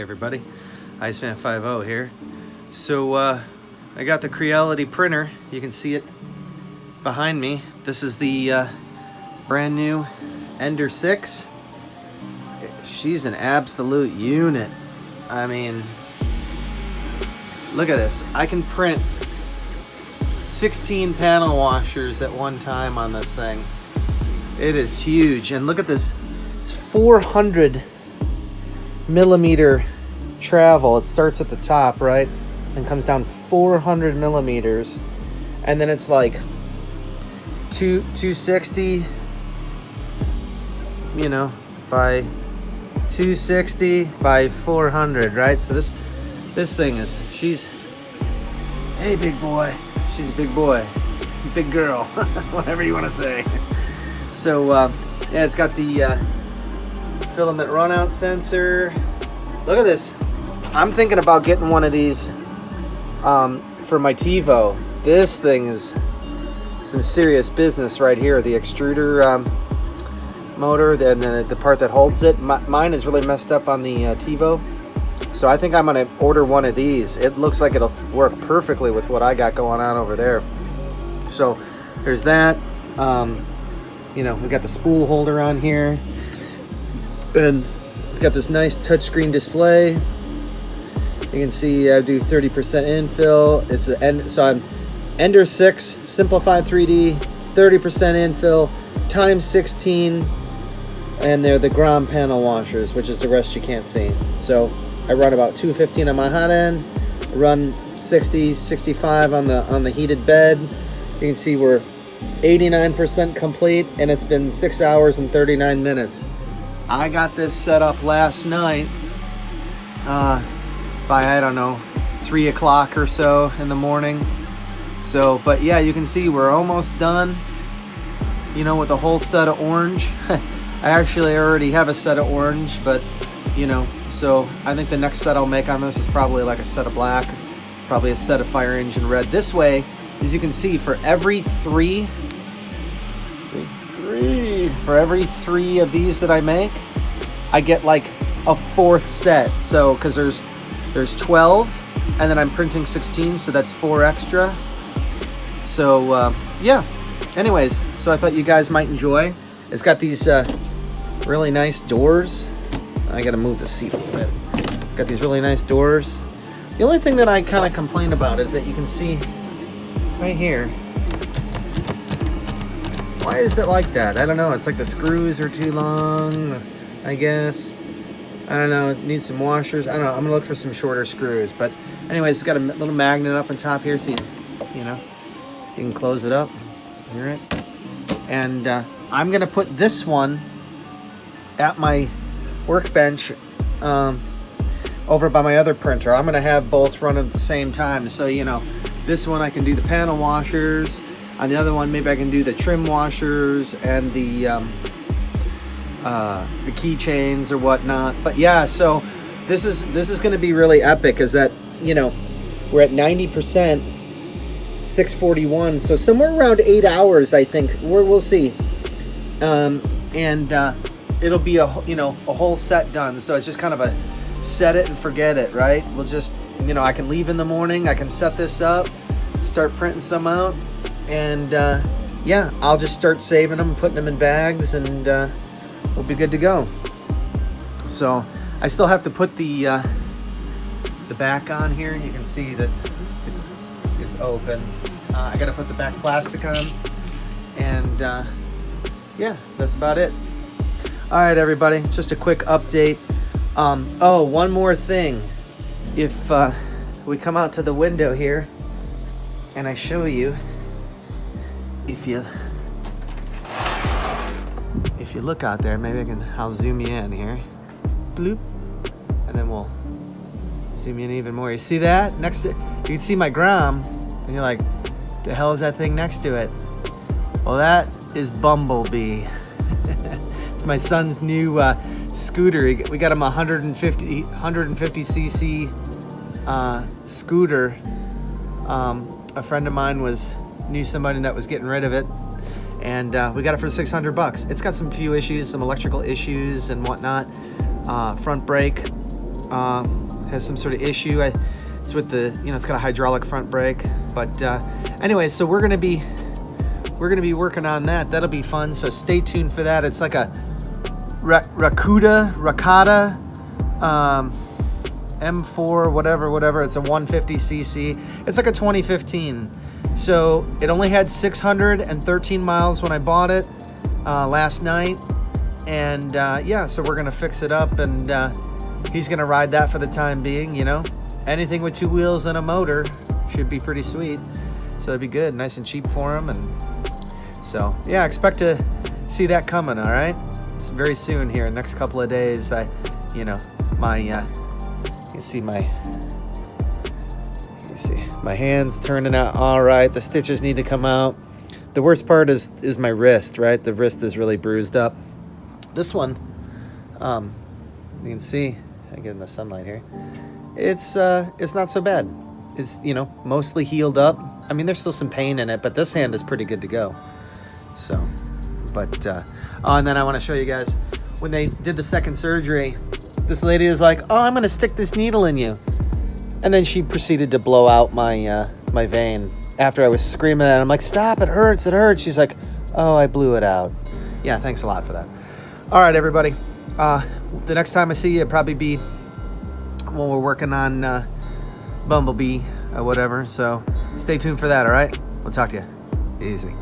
everybody, Iceman50 here. So I got the Creality printer. You can see it behind me. This is the brand new Ender 6. She's an absolute unit. I mean, look at this. I can print 16 panel washers at one time on this thing. It is huge. And look at this. It's 400 millimeter travel. It starts at the top, right, and comes down 400 millimeters, and then it's like 260, you know, by 260 by 400, right? So this thing is, hey big boy, she's a big boy, big girl, whatever you want to say. So yeah, it's got the filament runout sensor. Look at this. I'm thinking about getting one of these for my TiVo. This thing is some serious business right here. The extruder motor, and the part that holds it. Mine is really messed up on the TiVo, so I think I'm gonna order one of these. It looks like it'll work perfectly with what I got going on over there. So there's that. You know, we got the spool holder on here, and it's got this nice touchscreen display. You can see I do 30% infill. So I'm Ender 6 simplified 3D, 30% infill, times 16, and they're the grom panel washers, which is the rest you can't see. So I run about 215 on my hot end, I run 60, 65 on the heated bed. You can see we're 89% complete, and it's been 6 hours and 39 minutes. I got this set up last night by, I don't know, 3 o'clock or so in the morning. So, but yeah, you can see we're almost done, you know, with a whole set of orange. I actually already have a set of orange, but, you know, so I think the next set I'll make on this is probably like a set of black, probably a set of fire engine red. This way, as you can see, for every three of these that I make, I get like a fourth set. So because there's 12, and then I'm printing 16, so that's 4 extra. So yeah, anyways, so I thought you guys might enjoy. It's got these really nice doors. I gotta move the seat a little bit. It's got these really nice doors. The only thing that I kind of complain about is that you can see right here. Why is it like that? I don't know. It's like the screws are too long, I guess. I don't know. It needs some washers. I don't know. I'm gonna look for some shorter screws. But anyways, it's got a little magnet up on top here, so you know, you can close it up. Hear it? And I'm gonna put this one at my workbench over by my other printer. I'm gonna have both running at the same time. So you know, this one I can do the panel washers. On the other one, maybe I can do the trim washers and the keychains or whatnot. But yeah, so this is going to be really epic. Is that, you know, we're at 90%, 641. So somewhere around 8 hours, I think. We'll see. And it'll be a whole set done. So it's just kind of a set it and forget it, right? We'll just, you know, I can leave in the morning. I can set this up, start printing some out. And yeah, I'll just start saving them, putting them in bags, and we'll be good to go. So I still have to put the back on here. You can see that it's open. I got to put the back plastic on, and yeah, that's about it. All right, everybody, just a quick update. Oh, one more thing. If we come out to the window here and I show you, if you look out there, maybe I'll zoom you in here, bloop, and then we'll zoom in even more. You see that next to, you can see my grom, and you're like, the hell is that thing next to it? Well, that is Bumblebee. It's my son's new scooter. We got him a 150 cc scooter. A friend of mine knew somebody that was getting rid of it, and we got it for $600. It's got some few issues, some electrical issues and whatnot. Front brake has some sort of issue. It's with the, it's got a hydraulic front brake. But anyway, so we're gonna be working on that. That'll be fun. So stay tuned for that. It's like a Rakata M4 whatever. It's a 150cc. It's like a 2015. So it only had 613 miles when I bought it last night. And yeah, so we're gonna fix it up, and he's gonna ride that for the time being. Anything with 2 wheels and a motor should be pretty sweet. So it'd be good, nice and cheap for him. And so yeah, expect to see that coming. All right, it's very soon here, next couple of days. You see my hands turning out all right. The stitches need to come out. The worst part is my wrist, right? The wrist is really bruised up. This one, you can see, I get in the sunlight here. It's not so bad. It's, mostly healed up. I mean, there's still some pain in it, but this hand is pretty good to go. So, but, and then I want to show you guys, when they did the second surgery, this lady was like, oh, I'm going to stick this needle in you. And then she proceeded to blow out my my vein after I was screaming at her. I'm like, stop, it hurts, it hurts. She's like, oh, I blew it out. Yeah, thanks a lot for that. All right, everybody. The next time I see you, it'll probably be when we're working on Bumblebee or whatever. So stay tuned for that, all right? We'll talk to you. Easy.